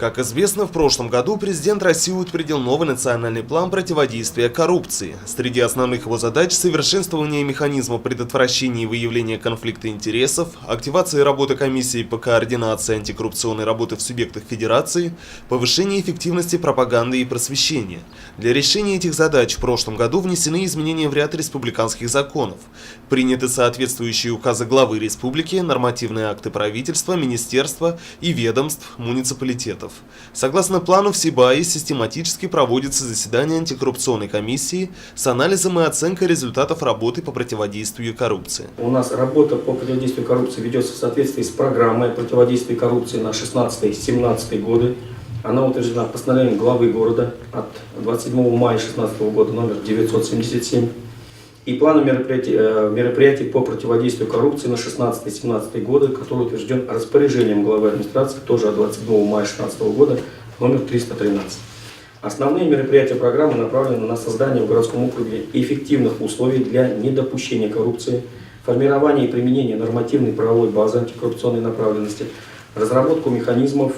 Как известно, в прошлом году президент России утвердил новый национальный план противодействия коррупции. Среди основных его задач – совершенствование механизма предотвращения и выявления конфликта интересов, активация работы комиссии по координации антикоррупционной работы в субъектах федерации, повышение эффективности пропаганды и просвещения. Для решения этих задач в прошлом году внесены изменения в ряд республиканских законов. Приняты соответствующие указы главы республики, нормативные акты правительства, министерства и ведомств, муниципалитетов. Согласно плану, в Сибае систематически проводится заседание антикоррупционной комиссии с анализом и оценкой результатов работы по противодействию коррупции. У нас работа по противодействию коррупции ведется в соответствии с программой противодействия коррупции на 16-17 годы. Она утверждена постановлением главы города от 27 мая 2016 года номер 977 и планом мероприятий по противодействию коррупции на 16-17 годы, который утвержден распоряжением главы администрации тоже от 27 мая 2016 года номер 313. Основные мероприятия программы направлены на создание в городском округе эффективных условий для недопущения коррупции, формирование и применение нормативной правовой базы антикоррупционной направленности, разработку механизмов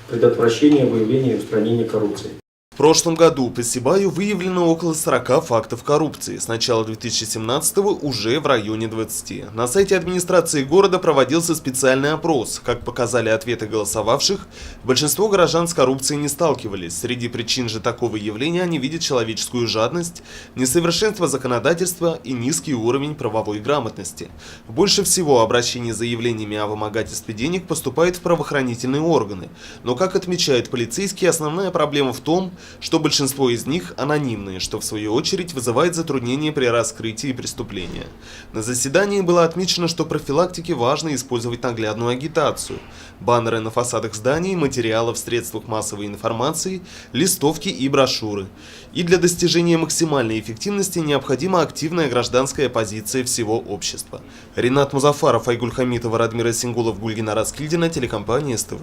предотвращения, выявления и устранения коррупции. В прошлом году по Сибаю выявлено около 40 фактов коррупции, с начала 2017-го уже в районе 20. На сайте администрации города проводился специальный опрос. Как показали ответы голосовавших, большинство горожан с коррупцией не сталкивались. Среди причин же такого явления они видят человеческую жадность, несовершенство законодательства и низкий уровень правовой грамотности. Больше всего обращений с заявлениями о вымогательстве денег поступает в правоохранительные органы. Но, как отмечают полицейские, основная проблема в том, что большинство из них анонимные, что в свою очередь вызывает затруднения при раскрытии преступления. На заседании было отмечено, что профилактике важно использовать наглядную агитацию, баннеры на фасадах зданий, материалы в средствах массовой информации, листовки и брошюры. И для достижения максимальной эффективности необходима активная гражданская позиция всего общества. Ринат Музафаров, Айгуль Хамитова, Радмир Асингулов, Гульгина Раскильдина, телекомпания СТВ.